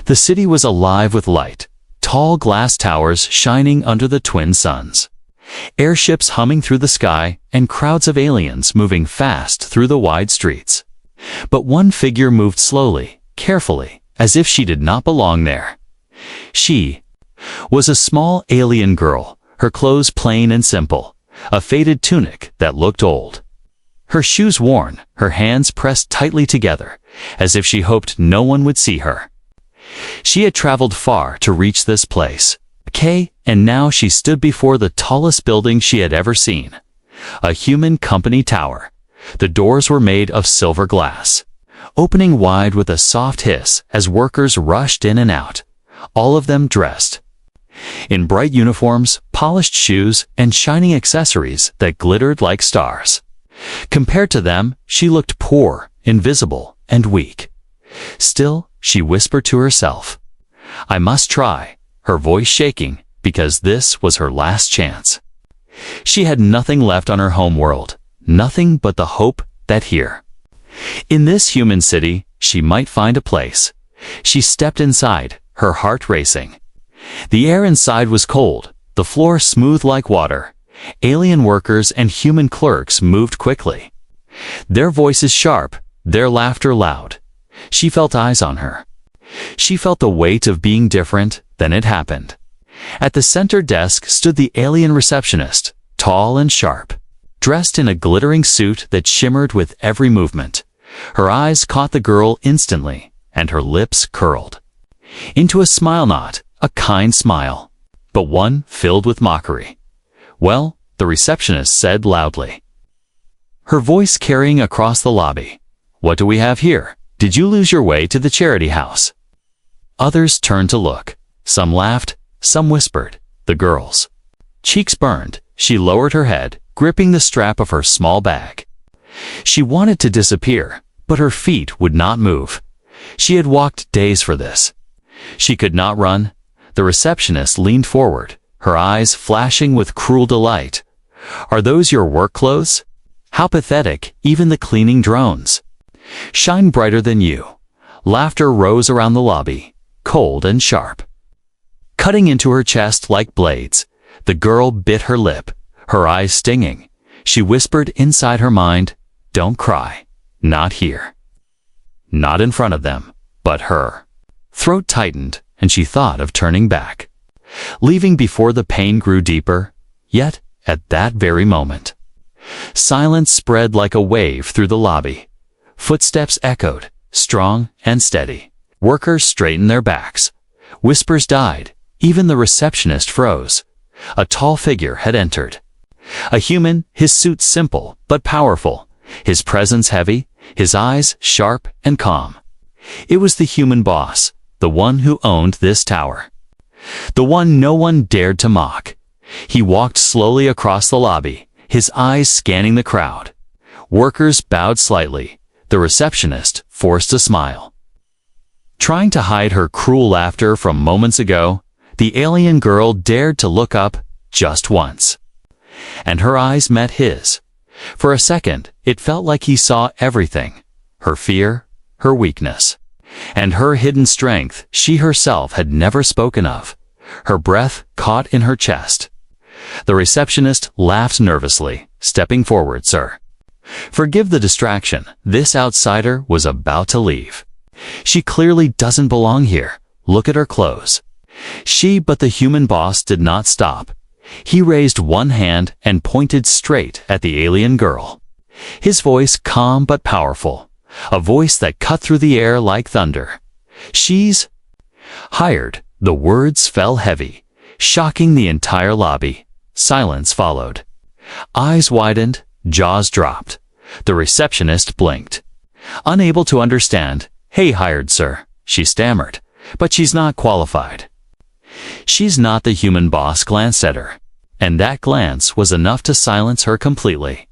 The city was alive with light, tall glass towers shining under the twin suns, airships humming through the sky, and crowds of aliens moving fast through the wide streets. But one figure moved slowly, carefully, as if she did not belong there. She was a small alien girl, her clothes plain and simple, a faded tunic that looked old. Her shoes worn, her hands pressed tightly together, as if she hoped no one would see her. She had traveled far to reach this place, and now she stood before the tallest building she had ever seen, a human company tower. The doors were made of silver glass, opening wide with a soft hiss as workers rushed in and out, all of them dressed in bright uniforms, polished shoes, and shining accessories that glittered like stars. Compared to them, she looked poor, invisible, and weak. Still, she whispered to herself, "I must try," her voice shaking, because this was her last chance. She had nothing left on her home world, nothing but the hope that here, in this human city, she might find a place. She stepped inside, her heart racing. The air inside was cold, the floor smooth like water. Alien workers and human clerks moved quickly, their voices sharp, their laughter loud. She felt eyes on her. She felt the weight of being different. Then it happened. At the center desk stood the alien receptionist, tall and sharp, dressed in a glittering suit that shimmered with every movement. Her eyes caught the girl instantly, and her lips curled into a smile, not a kind smile, but one filled with mockery. "Well," the receptionist said loudly, her voice carrying across the lobby, "what do we have here? Did you lose your way to the charity house?" Others turned to look. Some laughed, some whispered. The girl's cheeks burned. She lowered her head, gripping the strap of her small bag. She wanted to disappear, but her feet would not move. She had walked days for this. She could not run. The receptionist leaned forward, her eyes flashing with cruel delight. "Are those your work clothes? How pathetic, even the cleaning drones shine brighter than you." Laughter rose around the lobby, cold and sharp, cutting into her chest like blades. The girl bit her lip, her eyes stinging. She whispered inside her mind, "Don't cry. Not here. Not in front of them, but her." Throat tightened, and she thought of turning back, leaving before the pain grew deeper. Yet, at that very moment, silence spread like a wave through the lobby. Footsteps echoed, strong and steady. Workers straightened their backs. Whispers died. Even the receptionist froze. A tall figure had entered. A human, his suit simple but powerful, his presence heavy, his eyes sharp and calm. It was the human boss, the one who owned this tower, the one no one dared to mock. He walked slowly across the lobby, his eyes scanning the crowd. Workers bowed slightly. The receptionist forced a smile, trying to hide her cruel laughter from moments ago. The alien girl dared to look up just once, and her eyes met his. For a second, it felt like he saw everything, her fear, her weakness, and her hidden strength she herself had never spoken of. Her breath caught in her chest. The receptionist laughed nervously, stepping forward. "Sir, forgive the distraction. This outsider was about to leave. She clearly doesn't belong here. Look at her clothes." But the human boss did not stop. He raised one hand and pointed straight at the alien girl. His voice calm but powerful, a voice that cut through the air like thunder. "She's hired." The words fell heavy, shocking the entire lobby. Silence followed. Eyes widened, jaws dropped. The receptionist blinked, unable to understand. "Hey, hired, sir," she stammered, "but she's not qualified." "She's not." The human boss glanced at her, and that glance was enough to silence her completely.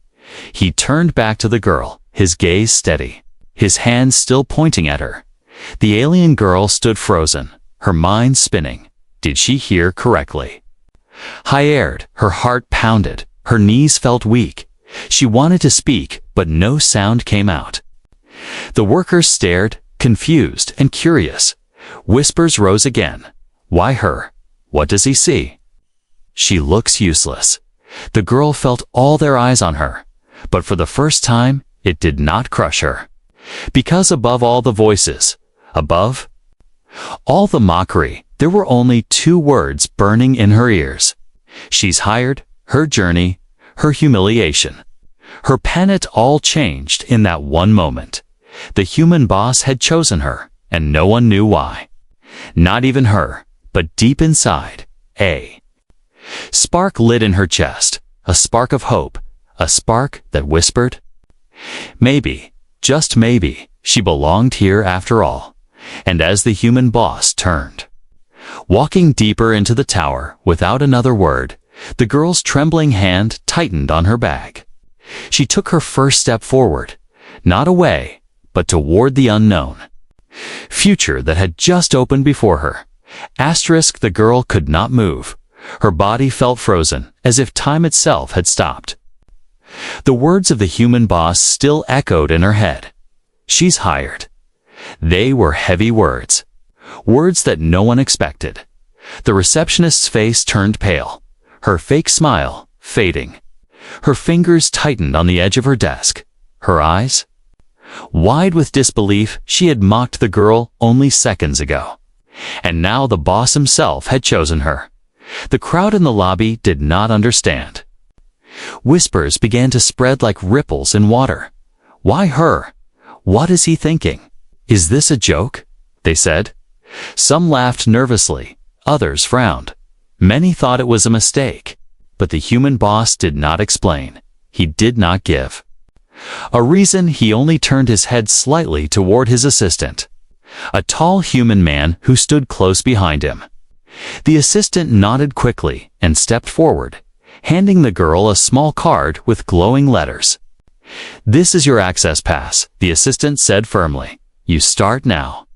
He turned back to the girl, his gaze steady, his hand still pointing at her. The alien girl stood frozen, her mind spinning. Did she hear correctly? Hired, her heart pounded, her knees felt weak. She wanted to speak, but no sound came out. The workers stared, confused and curious. Whispers rose again. Why her? What does he see? She looks useless. The girl felt all their eyes on her, but for the first time, it did not crush her. Because above all the voices, above all the mockery, there were only two words burning in her ears. She's hired, her journey, her humiliation. Her planet all changed in that one moment. The human boss had chosen her, and no one knew why. Not even her, but deep inside, a spark lit in her chest, a spark of hope, a spark that whispered, maybe, just maybe, she belonged here after all. And as the human boss turned, walking deeper into the tower without another word, the girl's trembling hand tightened on her bag. She took her first step forward, not away, but toward the unknown future that had just opened before her. The girl could not move. Her body felt frozen, as if time itself had stopped. The words of the human boss still echoed in her head. She's hired. They were heavy words. Words that no one expected. The receptionist's face turned pale, her fake smile fading. Her fingers tightened on the edge of her desk. Her eyes wide with disbelief. She had mocked the girl only seconds ago. And now the boss himself had chosen her. The crowd in the lobby did not understand. Whispers began to spread like ripples in water. Why her? What is he thinking? Is this a joke? They said. Some laughed nervously, others frowned. Many thought it was a mistake. But the human boss did not explain. He did not give a reason. He only turned his head slightly toward his assistant, a tall human man who stood close behind him. The assistant nodded quickly and stepped forward, handing the girl a small card with glowing letters. This is your access pass, the assistant said firmly. You start now.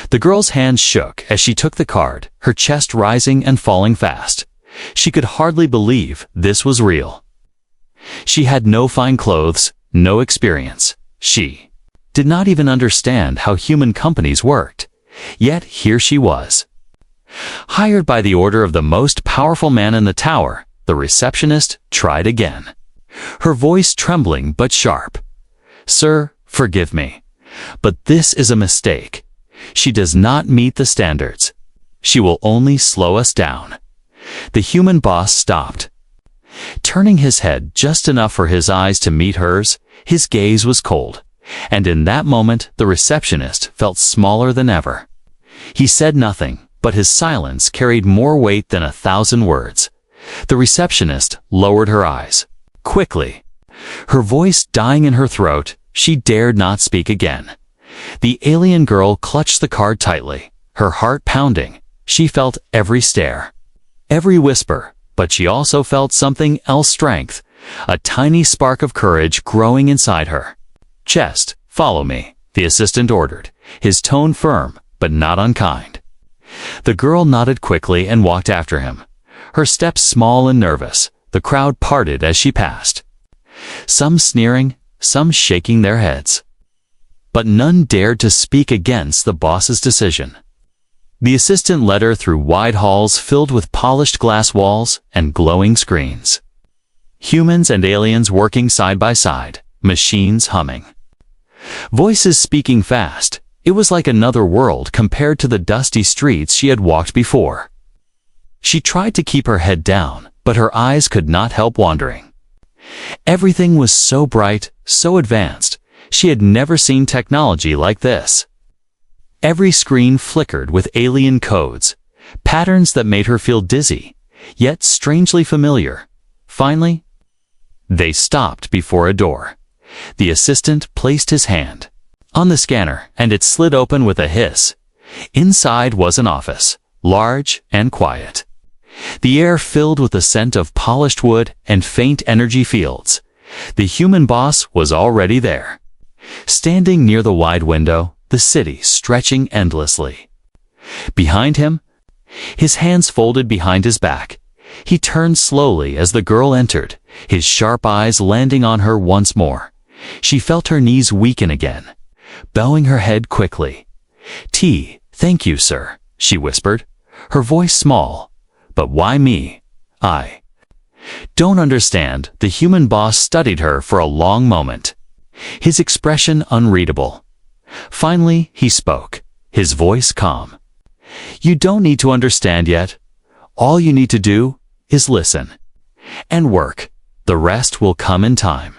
The girl's hand shook as she took the card, her chest rising and falling fast. She could hardly believe this was real. She had no fine clothes, no experience. She did not even understand how human companies worked. Yet here she was. Hired by the order of the most powerful man in the tower, the receptionist tried again, her voice trembling but sharp. Sir, forgive me, but this is a mistake. She does not meet the standards. She will only slow us down. The human boss stopped, turning his head just enough for his eyes to meet hers. His gaze was cold, and in that moment the receptionist felt smaller than ever. He said nothing, but his silence carried more weight than 1,000 words. The receptionist lowered her eyes. Quickly, her voice dying in her throat, she dared not speak again. The alien girl clutched the card tightly, her heart pounding. She felt every stare, every whisper, but she also felt something else, strength, a tiny spark of courage growing inside her. Chest, follow me, the assistant ordered, his tone firm but not unkind. The girl nodded quickly and walked after him, her steps small and nervous. The crowd parted as she passed, some sneering, some shaking their heads. But none dared to speak against the boss's decision. The assistant led her through wide halls filled with polished glass walls and glowing screens. Humans and aliens working side by side, machines humming, voices speaking fast. It was like another world compared to the dusty streets she had walked before. She tried to keep her head down, but her eyes could not help wandering. Everything was so bright, so advanced. She had never seen technology like this. Every screen flickered with alien codes, patterns that made her feel dizzy, yet strangely familiar. Finally, they stopped before a door. The assistant placed his hand on the scanner, and it slid open with a hiss. Inside was an office, large and quiet. The air filled with the scent of polished wood and faint energy fields. The human boss was already there, standing near the wide window, the city stretching endlessly. Behind him, his hands folded behind his back, he turned slowly as the girl entered, his sharp eyes landing on her once more. She felt her knees weaken again, bowing her head quickly. T, "Thank you, sir," she whispered, her voice small. "But why me? I don't understand." The human boss studied her for a long moment, his expression unreadable. Finally, he spoke, his voice calm. "You don't need to understand yet. All you need to do is listen and work. The rest will come in time."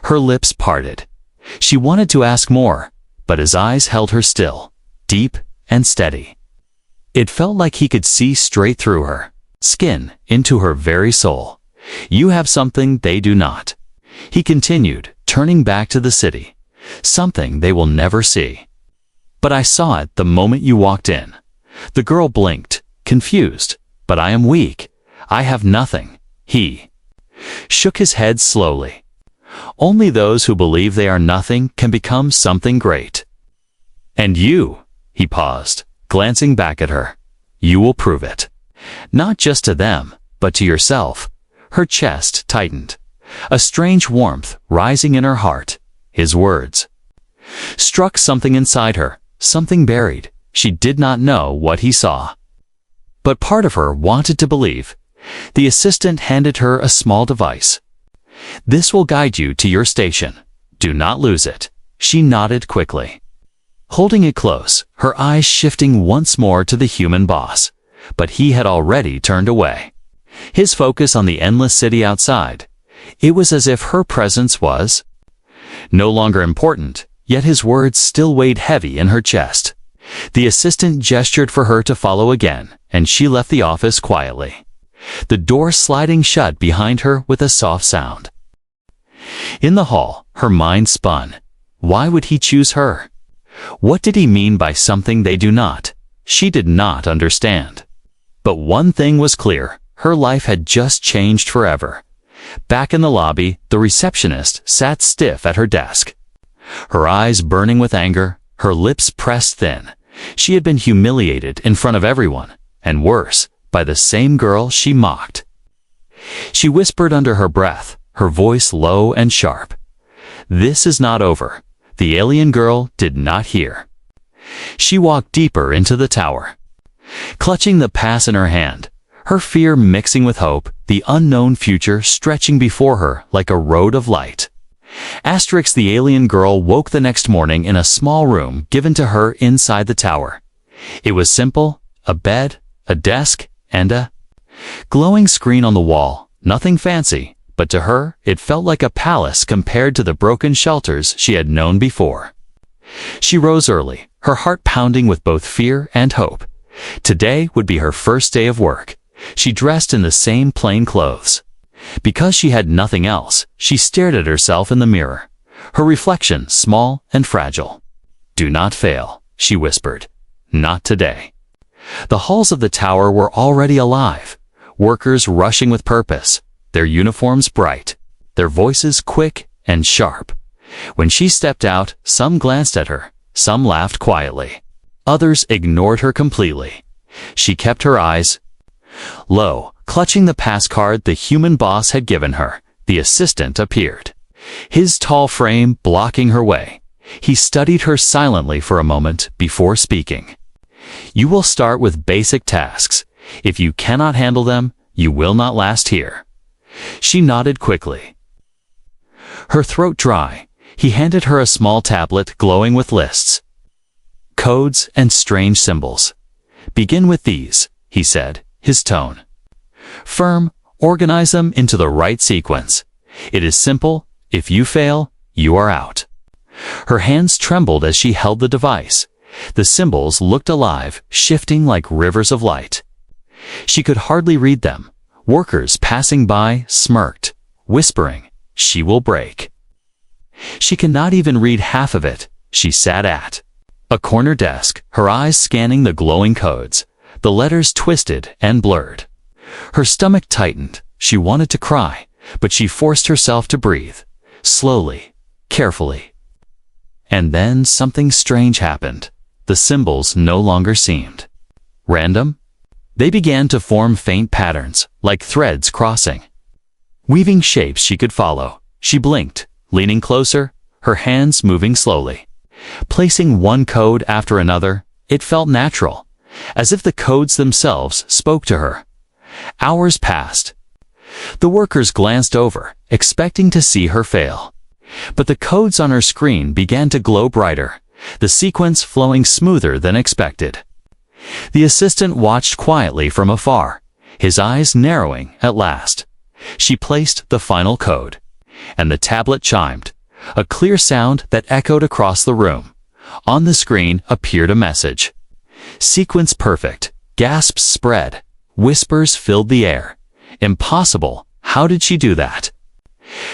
Her lips parted. She wanted to ask more, but his eyes held her still, deep and steady. It felt like he could see straight through her skin, into her very soul. "You have something they do not," he continued, turning back to the city. "Something they will never see. But I saw it the moment you walked in." The girl blinked, confused. "But I am weak. I have nothing." He shook his head slowly. "Only those who believe they are nothing can become something great. And you," he paused, glancing back at her, "you will prove it. Not just to them, but to yourself." Her chest tightened, a strange warmth rising in her heart. His words struck something inside her, something buried. She did not know what he saw, but part of her wanted to believe. The assistant handed her a small device. "This will guide you to your station. Do not lose it." She nodded quickly, holding it close, her eyes shifting once more to the human boss. But he had already turned away, his focus on the endless city outside. It was as if her presence was no longer important, yet his words still weighed heavy in her chest. The assistant gestured for her to follow again, and she left the office quietly, the door sliding shut behind her with a soft sound. In the hall, her mind spun. Why would he choose her? What did he mean by something they do not? She did not understand. But one thing was clear, her life had just changed forever. Back in the lobby, the receptionist sat stiff at her desk, her eyes burning with anger, her lips pressed thin. She had been humiliated in front of everyone, and worse, by the same girl she mocked. She whispered under her breath, her voice low and sharp, "This is not over." The alien girl did not hear. She walked deeper into the tower, clutching the pass in her hand, her fear mixing with hope, the unknown future stretching before her like a road of light. The alien girl woke the next morning in a small room given to her inside the tower. It was simple, a bed, a desk, and a glowing screen on the wall, nothing fancy, but to her it felt like a palace compared to the broken shelters she had known before. She rose early, her heart pounding with both fear and hope. Today would be her first day of work. She dressed in the same plain clothes. Because she had nothing else, she stared at herself in the mirror, her reflection small and fragile. "Do not fail," she whispered. "Not today." The halls of the tower were already alive, workers rushing with purpose, their uniforms bright, their voices quick and sharp. When she stepped out, some glanced at her, some laughed quietly. Others ignored her completely. She kept her eyes low, clutching the pass card the human boss had given her. The assistant appeared, his tall frame blocking her way. He studied her silently for a moment before speaking. "You will start with basic tasks. If you cannot handle them, you will not last here." She nodded quickly, her throat dry. He handed her a small tablet glowing with lists, codes, and strange symbols. "Begin with these," he said, his tone firm. "Organize them into the right sequence. It is simple. If you fail, you are out." Her hands trembled as she held the device. The symbols looked alive, shifting like rivers of light. She could hardly read them. Workers passing by smirked, whispering, "She will break." She cannot even read half of it. She sat at a corner desk, her eyes scanning the glowing codes, the letters twisted and blurred. Her stomach tightened. She wanted to cry, but she forced herself to breathe, slowly, carefully. And then something strange happened. The symbols no longer seemed random. They began to form faint patterns, like threads crossing, weaving shapes she could follow. She blinked, leaning closer, her hands moving slowly, placing one code after another, It felt natural, as if the codes themselves spoke to her. Hours passed. The workers glanced over, expecting to see her fail. But the codes on her screen began to glow brighter, the sequence flowing smoother than expected. The assistant watched quietly from afar, his eyes narrowing at last. She placed the final code, and the tablet chimed, a clear sound that echoed across the room. On the screen appeared a message. Sequence perfect. Gasps spread. Whispers filled the air. Impossible. How did she do that?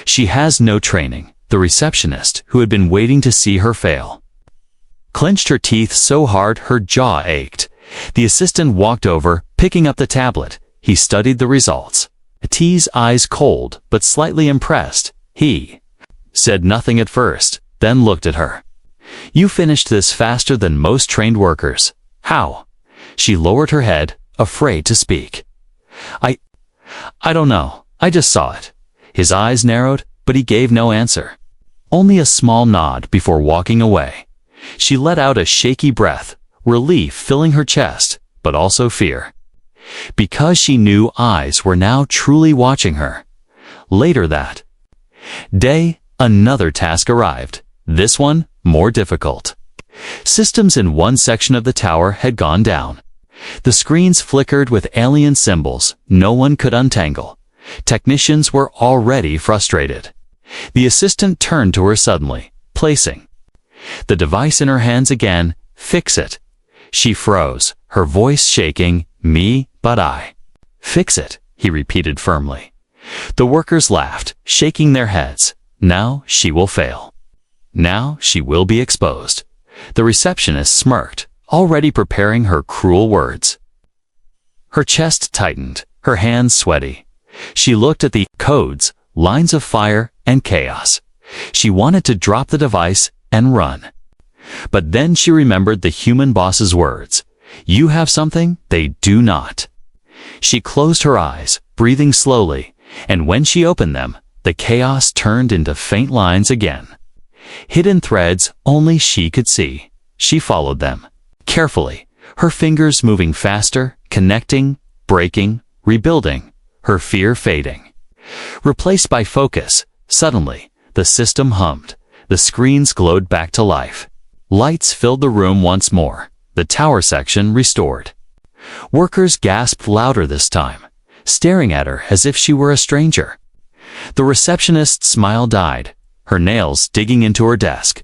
She has no training, the receptionist, who had been waiting to see her fail, clenched her teeth so hard her jaw ached. The assistant walked over, picking up the tablet. He studied the results. T's eyes cold, but slightly impressed. He said nothing at first, then looked at her. You finished this faster than most trained workers. How? She lowered her head, afraid to speak. I don't know. I just saw it. His eyes narrowed, but he gave no answer. Only a small nod before walking away. She let out a shaky breath, relief filling her chest, but also fear. Because she knew eyes were now truly watching her. Later that day, another task arrived. This one, more difficult. Systems in one section of the tower had gone down. The screens flickered with alien symbols no one could untangle. Technicians were already frustrated. The assistant turned to her suddenly, placing the device in her hands again. Fix it. She froze, her voice shaking. Me, but I. Fix it, he repeated firmly. The workers laughed, shaking their heads. Now she will fail. Now she will be exposed. The receptionist smirked, already preparing her cruel words. Her chest tightened, her hands sweaty. She looked at the codes, lines of fire, and chaos. She wanted to drop the device and run. But then she remembered the human boss's words. You have something they do not. She closed her eyes, breathing slowly, and when she opened them, the chaos turned into faint lines again. Hidden threads only she could see. She followed them, carefully, her fingers moving faster, connecting, breaking, rebuilding, her fear fading. Replaced by focus, suddenly, the system hummed. The screens glowed back to life. Lights filled the room once more. The tower section restored. Workers gasped louder this time, staring at her as if she were a stranger. The receptionist's smile died, her nails digging into her desk.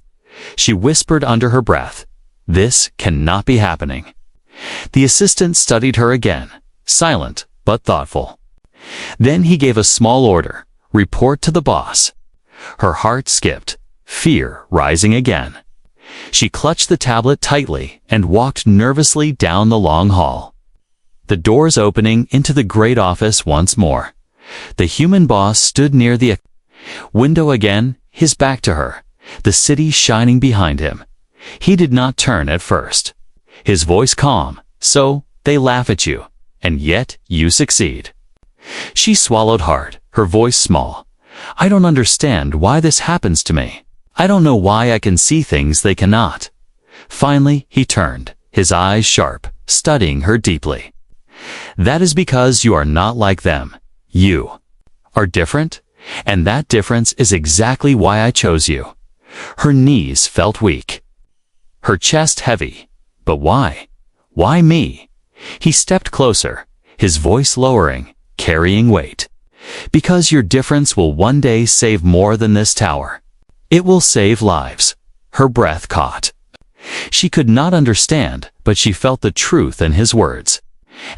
She whispered under her breath, "This cannot be happening." The assistant studied her again, silent but thoughtful. Then he gave a small order, "Report to the boss." Her heart skipped, fear rising again. She clutched the tablet tightly and walked nervously down the long hall. The doors opening into the great office once more. The human boss stood near the window again, his back to her, the city shining behind him. He did not turn at first. His voice calm, "So, they laugh at you, and yet you succeed." She swallowed hard, her voice small. "I don't understand why this happens to me. I don't know why I can see things they cannot." Finally, he turned, his eyes sharp, studying her deeply. "That is because you are not like them. You are different, and that difference is exactly why I chose you." Her knees felt weak, her chest heavy. But why? Why me? He stepped closer, his voice lowering, carrying weight. "Because your difference will one day save more than this tower. It will save lives." Her breath caught. She could not understand, but she felt the truth in his words.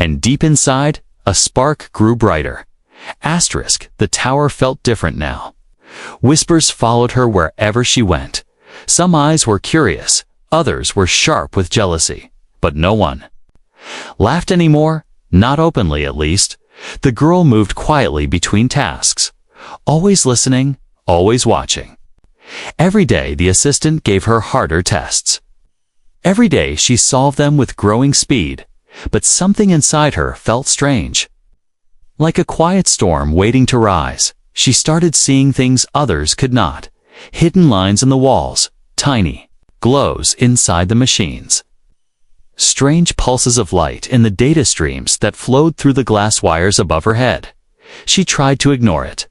And deep inside, a spark grew brighter. The tower felt different now. Whispers followed her wherever she went. Some eyes were curious, others were sharp with jealousy, but no one laughed anymore, not openly at least. The girl moved quietly between tasks, always listening, always watching. Every day the assistant gave her harder tests. Every day she solved them with growing speed, but something inside her felt strange. Like a quiet storm waiting to rise, she started seeing things others could not. Hidden lines in the walls, tiny glows inside the machines. strange pulses of light in the data streams that flowed through the glass wires above her head. She tried to ignore it,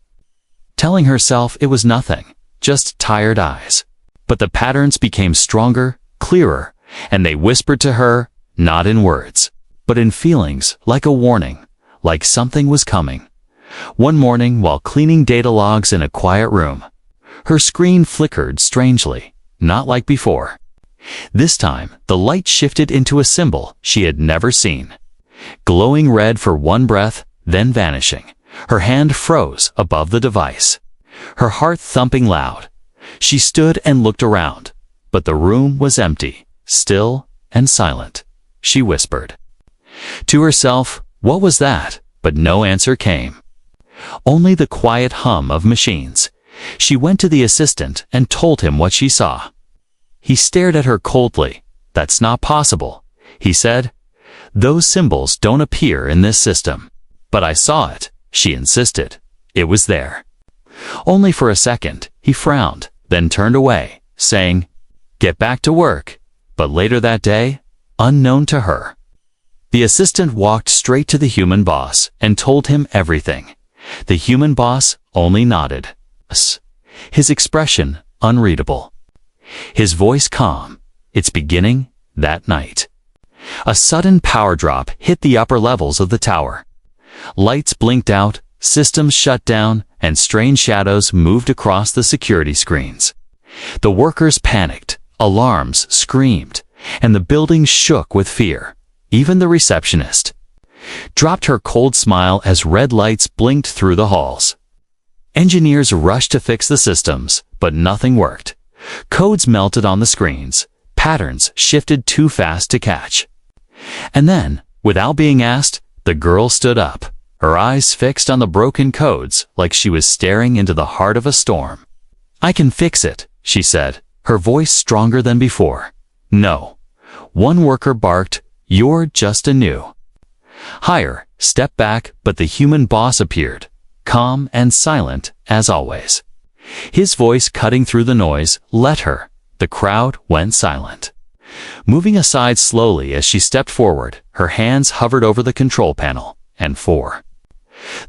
telling herself it was nothing, just tired eyes. But the patterns became stronger, clearer, and they whispered to her, not in words, but in feelings, like a warning, like something was coming. One morning, while cleaning data logs in a quiet room, her screen flickered strangely, not like before. This time, the light shifted into a symbol she had never seen. Glowing red for one breath, then vanishing. Her hand froze above the device, her heart thumping loud. She stood and looked around, but the room was empty, still and silent. She whispered to herself, "What was that?" But no answer came. Only the quiet hum of machines. She went to the assistant and told him what she saw. He stared at her coldly. "That's not possible," he said. "Those symbols don't appear in this system." "But I saw it," she insisted. "It was there." Only for a second, he frowned, then turned away, saying, "Get back to work." But later that day, unknown to her, the assistant walked straight to the human boss and told him everything. The human boss only nodded. His expression unreadable. His voice calm. "It's beginning that night." A sudden power drop hit the upper levels of the tower. Lights blinked out, systems shut down, and strange shadows moved across the security screens. The workers panicked, alarms screamed, and the building shook with fear. Even the receptionist dropped her cold smile as red lights blinked through the halls. Engineers rushed to fix the systems, but nothing worked. Codes melted on the screens. Patterns shifted too fast to catch. And then, without being asked, the girl stood up, her eyes fixed on the broken codes like she was staring into the heart of a storm. "I can fix it," she said, her voice stronger than before. "No." One worker barked, "You're just a new hire. Step back," but the human boss appeared, calm and silent as always. His voice cutting through the noise, "Let her." The crowd went silent, moving aside slowly as she stepped forward. Her hands hovered over the control panel, and for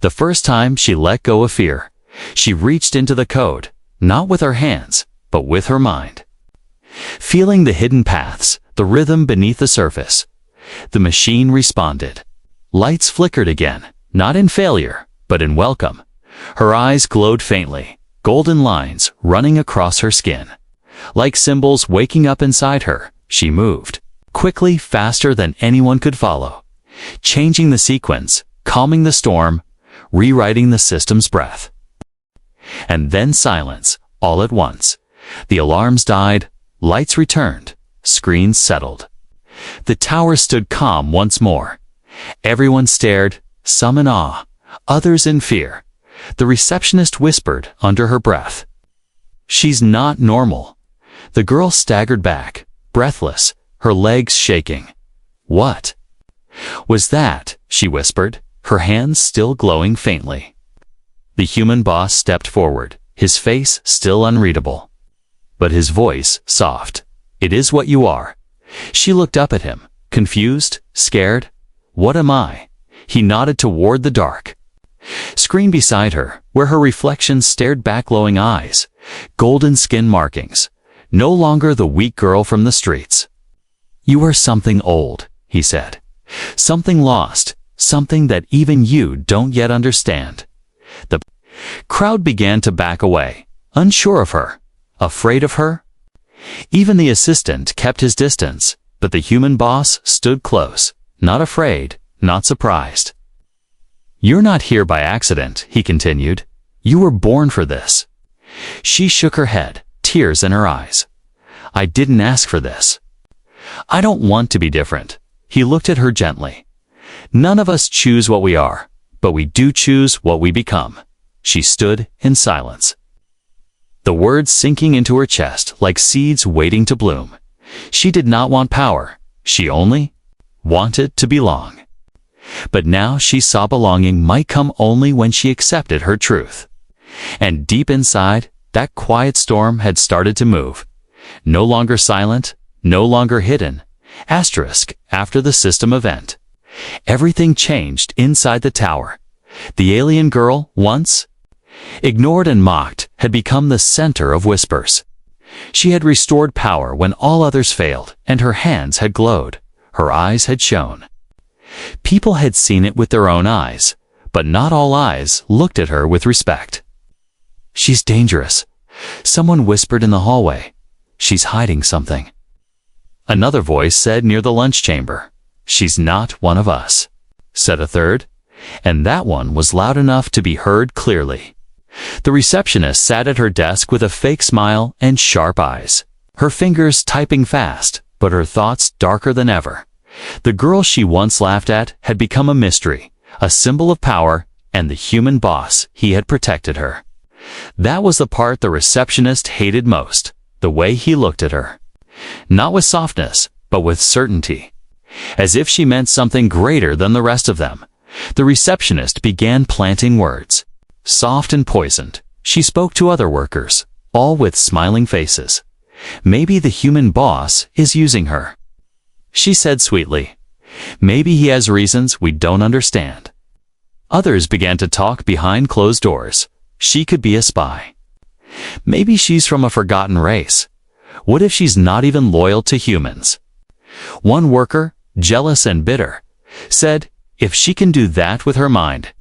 the first time she let go of fear. She reached into the code, not with her hands, but with her mind. Feeling the hidden paths, the rhythm beneath the surface. The machine responded. Lights flickered again, not in failure, but in welcome. Her eyes glowed faintly, golden lines running across her skin. Like symbols waking up inside her, she moved, quickly, faster than anyone could follow, changing the sequence, calming the storm, rewriting the system's breath. And then silence, all at once. The alarms died, lights returned, screens settled. The tower stood calm once more. Everyone stared, some in awe, others in fear. The receptionist whispered under her breath, "She's not normal." The girl staggered back, breathless, her legs shaking. "What was that?" she whispered, her hands still glowing faintly. The human boss stepped forward, his face still unreadable, but his voice soft. "It is what you are." She looked up at him, confused, scared. "What am I?" He nodded toward the dark screen beside her, where her reflection stared back glowing eyes, golden skin markings. No longer the weak girl from the streets. "You are something old," he said. "Something lost, something that even you don't yet understand." The crowd began to back away, unsure of her, afraid of her. Even the assistant kept his distance, but the human boss stood close, not afraid, not surprised. "You're not here by accident," he continued. "You were born for this." She shook her head, tears in her eyes. "I didn't ask for this. I don't want to be different." He looked at her gently. "None of us choose what we are, but we do choose what we become." She stood in silence, the words sinking into her chest like seeds waiting to bloom. She did not want power. She only wanted to belong. But now she saw belonging might come only when she accepted her truth. And deep inside, that quiet storm had started to move. No longer silent, no longer hidden. After the system event. Everything changed inside the tower. The alien girl, once ignored and mocked, had become the center of whispers. She had restored power when all others failed, and her hands had glowed. Her eyes had shone. People had seen it with their own eyes, but not all eyes looked at her with respect. "She's dangerous," someone whispered in the hallway. "She's hiding something." Another voice said near the lunch chamber. "She's not one of us," said a third, and that one was loud enough to be heard clearly. The receptionist sat at her desk with a fake smile and sharp eyes, her fingers typing fast, but her thoughts darker than ever. The girl she once laughed at had become a mystery, a symbol of power, and the human boss he had protected her. That was the part the receptionist hated most, the way he looked at her. Not with softness, but with certainty. As if she meant something greater than the rest of them. The receptionist began planting words. Soft and poisoned, she spoke to other workers, all with smiling faces. "Maybe the human boss is using her," she said sweetly. "Maybe he has reasons we don't understand." Others began to talk behind closed doors. She could be a spy. Maybe she's from a forgotten race. What if she's not even loyal to humans? One worker, jealous and bitter, said, "If she can do that with her mind,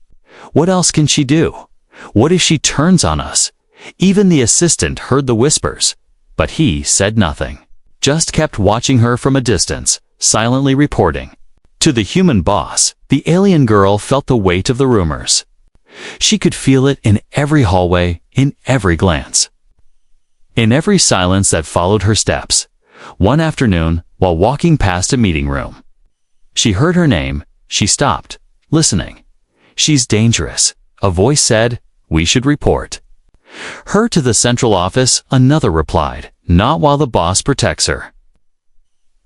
what else can she do? What if she turns on us?" Even the assistant heard the whispers, but he said nothing, just kept watching her from a distance, silently reporting. To the human boss, the alien girl felt the weight of the rumors. She could feel it in every hallway, in every glance. In every silence that followed her steps. One afternoon, while walking past a meeting room, she heard her name. She stopped, listening. "She's dangerous," a voice said. "We should report her to the central office," another replied. "Not while the boss protects her."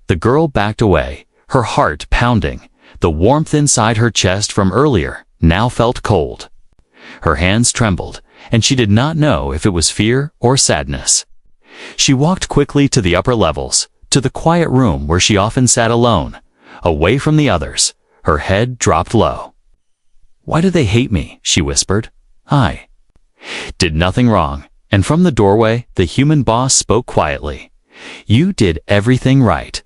The girl backed away, her heart pounding. The warmth inside her chest from earlier now felt cold. Her hands trembled, and she did not know if it was fear or sadness. She walked quickly to the upper levels, to the quiet room where she often sat alone, away from the others. Her head dropped low. "Why do they hate me?" she whispered. "I did nothing wrong." And from the doorway, the human boss spoke quietly. "You did everything right."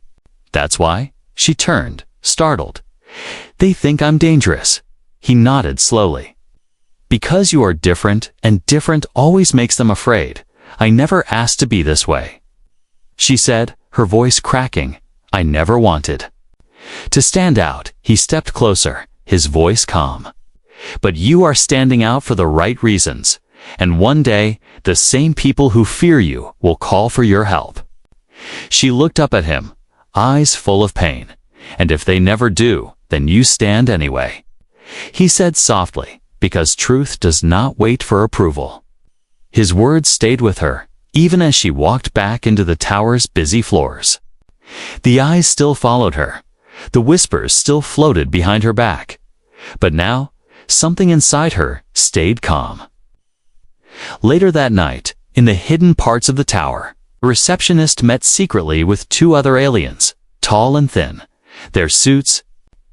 "That's why?" She turned, startled. "They think I'm dangerous." He nodded slowly. "Because you are different, and different always makes them afraid. I never asked to be this way," she said, her voice cracking. "I never wanted to stand out." He stepped closer, his voice calm. "But you are standing out for the right reasons, and one day, the same people who fear you will call for your help." She looked up at him, eyes full of pain. "And if they never do, then you stand anyway," he said softly, "because truth does not wait for approval." His words stayed with her, even as she walked back into the tower's busy floors. The eyes still followed her. The whispers still floated behind her back. But now, something inside her stayed calm. Later that night, in the hidden parts of the tower, the receptionist met secretly with two other aliens, tall and thin, their suits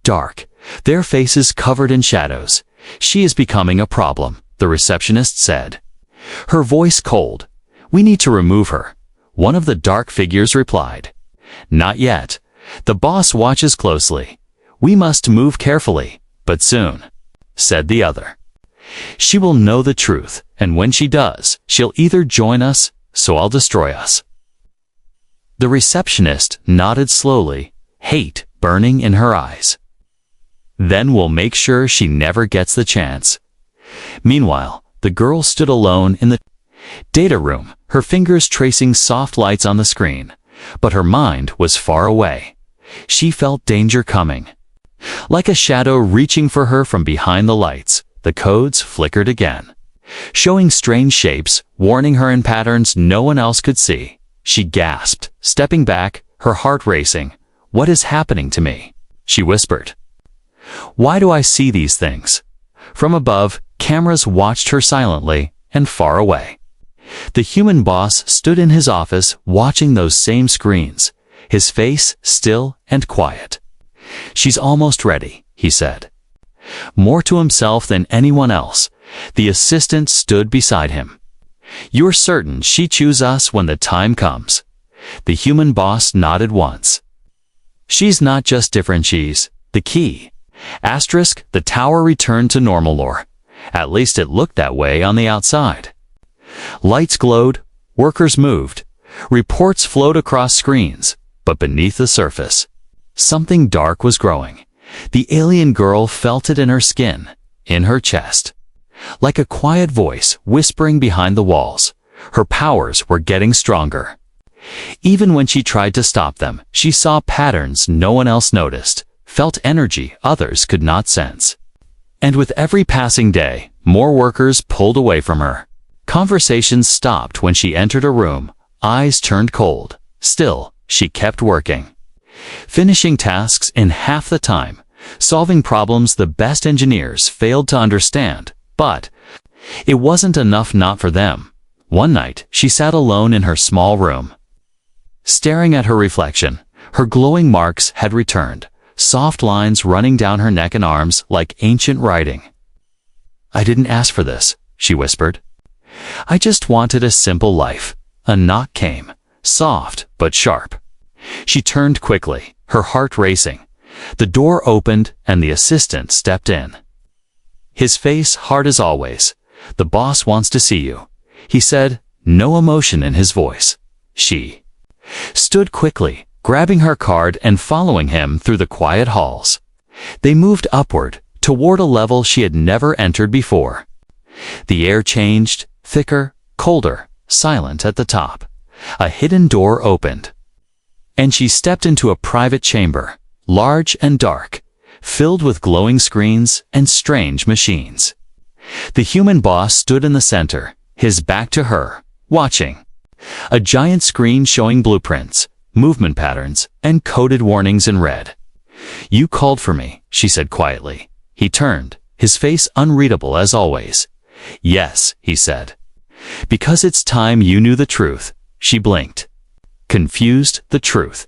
dark, their faces covered in shadows. "She is becoming a problem," the receptionist said, her voice cold. "We need to remove her," one of the dark figures replied. "Not yet. The boss watches closely. We must move carefully, but soon," said the other. "She will know the truth, and when she does, she'll either join us, so I'll destroy us." The receptionist nodded slowly, hate burning in her eyes. "Then we'll make sure she never gets the chance." Meanwhile, the girl stood alone in the data room, her fingers tracing soft lights on the screen, but her mind was far away. She felt danger coming. Like a shadow reaching for her from behind the lights, the codes flickered again, showing strange shapes, warning her in patterns no one else could see. She gasped, stepping back, her heart racing. "What is happening to me?" she whispered. "Why do I see these things?" From above, cameras watched her silently and far away. The human boss stood in his office watching those same screens, his face still and quiet. "She's almost ready," he said. More to himself than anyone else, the assistant stood beside him. "You're certain she choose us when the time comes?" The human boss nodded once. "She's not just different, she's the key." The tower returned to normal lore. At least it looked that way on the outside. Lights glowed, workers moved, reports flowed across screens, but beneath the surface, something dark was growing. The alien girl felt it in her skin, in her chest. Like a quiet voice whispering behind the walls, her powers were getting stronger. Even when she tried to stop them, she saw patterns no one else noticed, felt energy others could not sense. And with every passing day, more workers pulled away from her. Conversations stopped when she entered a room, eyes turned cold. Still, she kept working. Finishing tasks in half the time, solving problems the best engineers failed to understand, but it wasn't enough not for them. One night, she sat alone in her small room. Staring at her reflection, her glowing marks had returned, soft lines running down her neck and arms like ancient writing. "I didn't ask for this," she whispered. "I just wanted a simple life." A knock came, soft but sharp. She turned quickly, her heart racing. The door opened and the assistant stepped in. His face hard as always. "The boss wants to see you," he said, no emotion in his voice. She stood quickly, grabbing her card and following him through the quiet halls. They moved upward, toward a level she had never entered before. The air changed, thicker, colder, silent at the top. A hidden door opened, and she stepped into a private chamber, large and dark, filled with glowing screens and strange machines. The human boss stood in the center, his back to her, watching. A giant screen showing blueprints, movement patterns, and coded warnings in red. "You called for me," she said quietly. He turned, his face unreadable as always. "Yes," he said. "Because it's time you knew the truth." She blinked. Confused, the truth.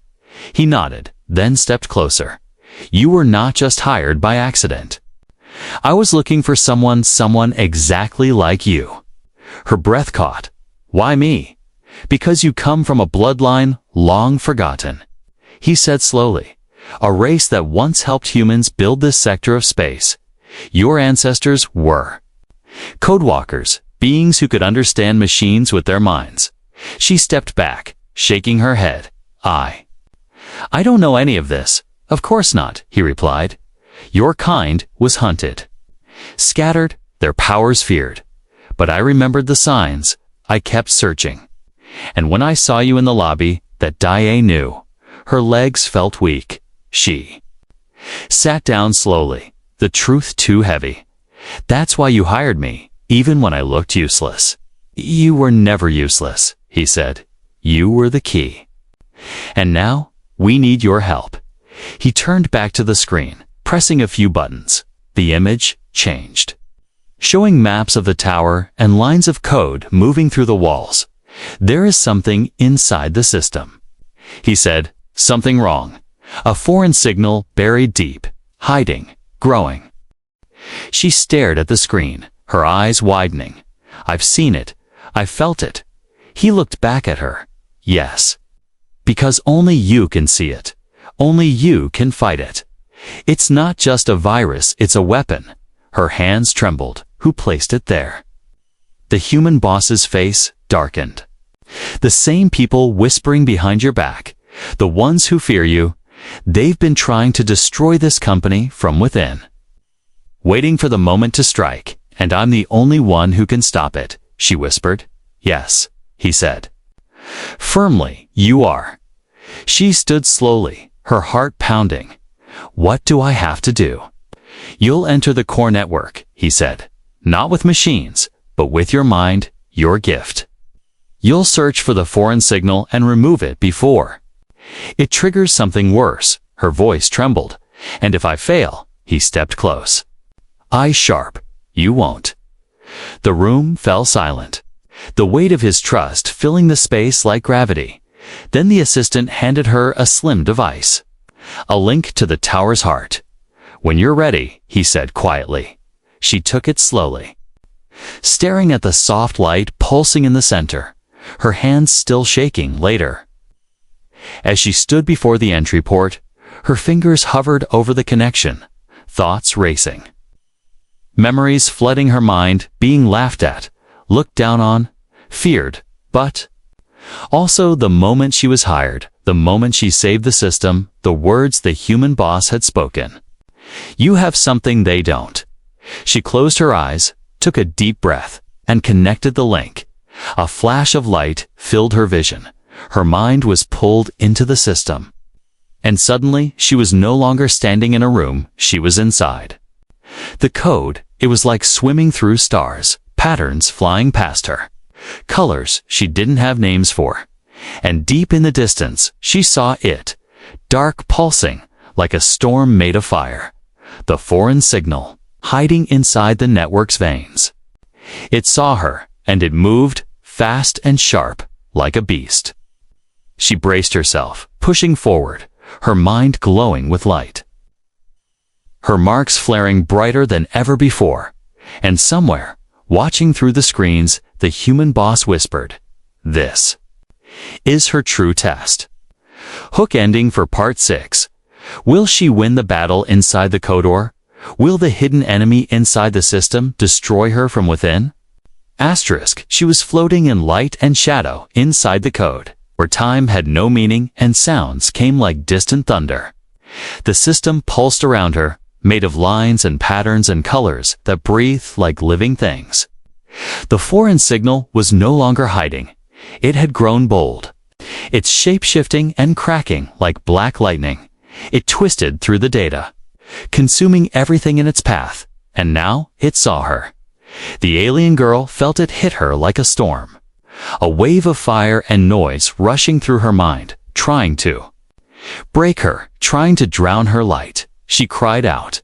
He nodded, then stepped closer. "You were not just hired by accident. I was looking for someone exactly like you." Her breath caught. "Why me?" "Because you come from a bloodline long forgotten," he said slowly. "A race that once helped humans build this sector of space. Your ancestors were codewalkers, beings who could understand machines with their minds." She stepped back, shaking her head. I don't know any of this." "Of course not," he replied. "Your kind was hunted, scattered, their powers feared. But I remembered the signs. I kept searching. And when I saw you in the lobby, that Daae knew." Her legs felt weak. She sat down slowly, the truth too heavy. "That's why you hired me, even when I looked useless." "You were never useless," he said. "You were the key. And now, we need your help." He turned back to the screen, pressing a few buttons. The image changed, showing maps of the tower and lines of code moving through the walls. "There is something inside the system," he said. "Something wrong. A foreign signal buried deep, hiding, growing." She stared at the screen, her eyes widening. "I've seen it. I felt it." He looked back at her. "Yes. Because only you can see it. Only you can fight it. It's not just a virus, it's a weapon." Her hands trembled. "Who placed it there?" The human boss's face darkened. "The same people whispering behind your back. The ones who fear you. They've been trying to destroy this company from within. Waiting for the moment to strike, and I'm the only one who can stop it," she whispered. "Yes," he said. "Firmly, you are." She stood slowly, her heart pounding. "What do I have to do?" "You'll enter the core network," he said. "Not with machines, but with your mind, your gift. You'll search for the foreign signal and remove it before it triggers something worse." Her voice trembled. "And if I fail," he stepped close, eyes sharp, "you won't." The room fell silent, the weight of his trust filling the space like gravity. Then the assistant handed her a slim device. A link to the tower's heart. "When you're ready," he said quietly. She took it slowly. Staring at the soft light pulsing in the center, her hands still shaking later. As she stood before the entry port, her fingers hovered over the connection, thoughts racing. Memories flooding her mind, being laughed at, looked down on, feared, but also the moment she was hired, the moment she saved the system, the words the human boss had spoken. "You have something they don't." She closed her eyes, took a deep breath, and connected the link. A flash of light filled her vision. Her mind was pulled into the system. And suddenly, she was no longer standing in a room, she was inside. The code, it was like swimming through stars, patterns flying past her. Colors she didn't have names for. And deep in the distance, she saw it, dark pulsing, like a storm made of fire. The foreign signal, hiding inside the network's veins. It saw her, and it moved, fast and sharp, like a beast. She braced herself, pushing forward, her mind glowing with light. Her marks flaring brighter than ever before, and somewhere, watching through the screens, the human boss whispered, "This is her true test." Hook ending for Part 6. Will she win the battle inside the Codor? Will the hidden enemy inside the system destroy her from within? Asterisk, she was floating in light and shadow inside the code, where time had no meaning and sounds came like distant thunder. The system pulsed around her, made of lines and patterns and colors that breathed like living things. The foreign signal was no longer hiding. It had grown bold. Its shape-shifting and cracking like black lightning. It twisted through the data, consuming everything in its path, and now it saw her. The alien girl felt it hit her like a storm. A wave of fire and noise rushing through her mind, trying to break her, trying to drown her light. She cried out,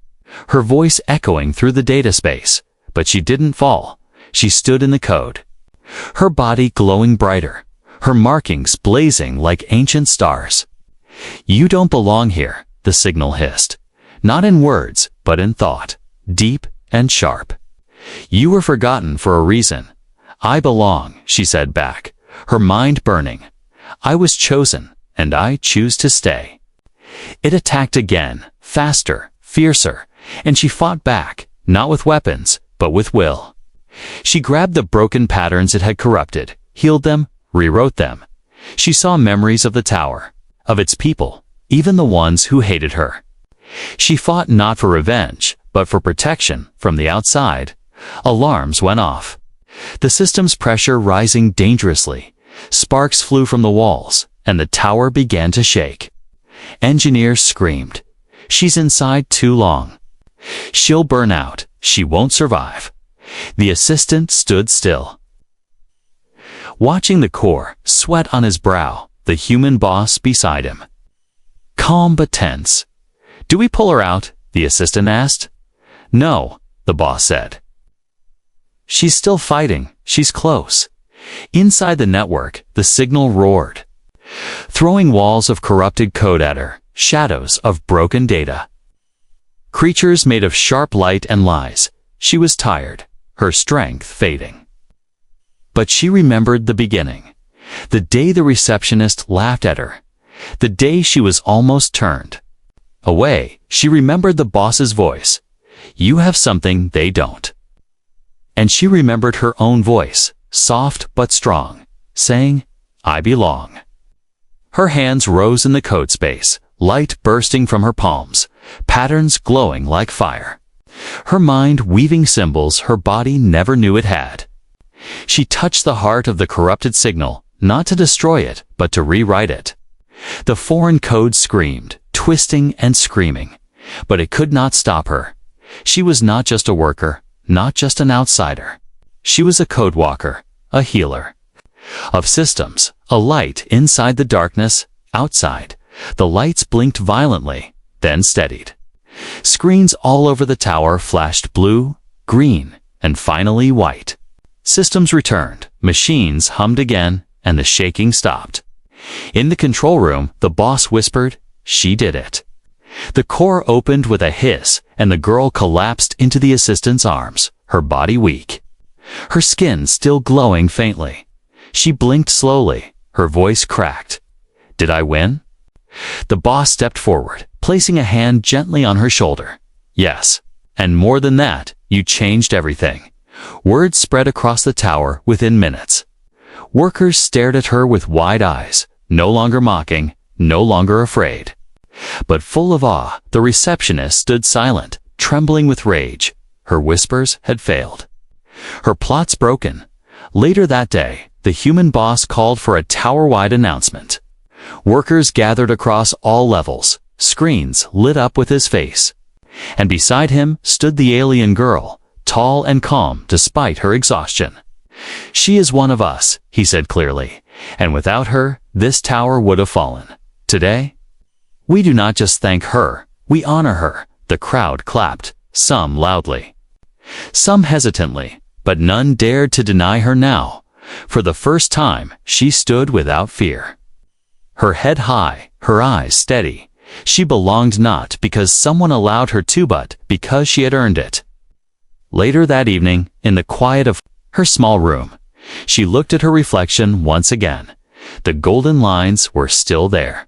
her voice echoing through the data space, but she didn't fall. She stood in the code, her body glowing brighter, her markings blazing like ancient stars. "You don't belong here," the signal hissed, not in words, but in thought, deep and sharp. "You were forgotten for a reason." "I belong," she said back, her mind burning. "I was chosen, and I choose to stay." It attacked again, faster, fiercer, and she fought back, not with weapons, but with will. She grabbed the broken patterns it had corrupted, healed them, rewrote them. She saw memories of the tower, of its people, even the ones who hated her. She fought not for revenge, but for protection from the outside. Alarms went off. The system's pressure rising dangerously. Sparks flew from the walls, and the tower began to shake. Engineers screamed, "She's inside too long. She'll burn out. She won't survive." The assistant stood still, watching the core, sweat on his brow, the human boss beside him. Calm but tense. "Do we pull her out?" the assistant asked. "No," the boss said. "She's still fighting. She's close." Inside the network, the signal roared, throwing walls of corrupted code at her, shadows of broken data. Creatures made of sharp light and lies. She was tired, her strength fading. But she remembered the beginning. The day the receptionist laughed at her. The day she was almost turned away. She remembered the boss's voice. "You have something they don't." And she remembered her own voice, soft but strong, saying, "I belong." Her hands rose in the code space, light bursting from her palms, patterns glowing like fire. Her mind weaving symbols her body never knew it had. She touched the heart of the corrupted signal, not to destroy it, but to rewrite it. The foreign code screamed, twisting and screaming, but it could not stop her. She was not just a worker, not just an outsider. She was a code walker, a healer. Of systems, a light inside the darkness, outside. The lights blinked violently, then steadied. Screens all over the tower flashed blue, green, and finally white. Systems returned, machines hummed again, and the shaking stopped. In the control room, the boss whispered, "She did it." The core opened with a hiss, and the girl collapsed into the assistant's arms, her body weak, her skin still glowing faintly. She blinked slowly, her voice cracked. "Did I win?" The boss stepped forward, placing a hand gently on her shoulder. "Yes, and more than that, you changed everything." Word spread across the tower within minutes. Workers stared at her with wide eyes, no longer mocking, no longer afraid. But full of awe, the receptionist stood silent, trembling with rage. Her whispers had failed. Her plots broken. Later that day, the human boss called for a tower-wide announcement. Workers gathered across all levels, screens lit up with his face. And beside him stood the alien girl, tall and calm despite her exhaustion. "She is one of us," he said clearly, "and without her, this tower would have fallen. Today, we do not just thank her, we honor her." The crowd clapped, some loudly, some hesitantly, but none dared to deny her now. For the first time, she stood without fear. Her head high, her eyes steady. She belonged not because someone allowed her to, but because she had earned it. Later that evening, in the quiet of her small room, she looked at her reflection once again. The golden lines were still there,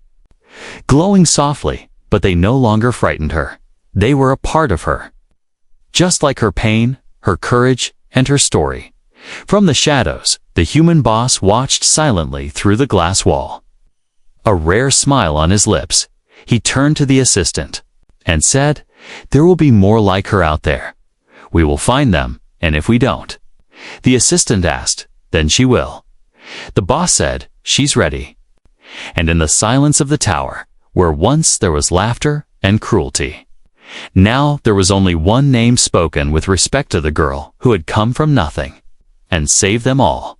glowing softly, but they no longer frightened her. They were a part of her, just like her pain, her courage, and her story. From the shadows, the human boss watched silently through the glass wall. A rare smile on his lips, he turned to the assistant and said, "There will be more like her out there. We will find them, and if we don't," the assistant asked, "then she will." The boss said, "She's ready." And in the silence of the tower, where once there was laughter and cruelty, now there was only one name spoken with respect to the girl who had come from nothing and saved them all.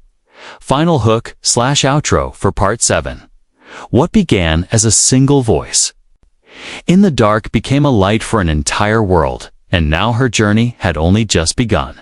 Final hook/outro for Part 7. What began as a single voice in the dark became a light for an entire world, and now her journey had only just begun.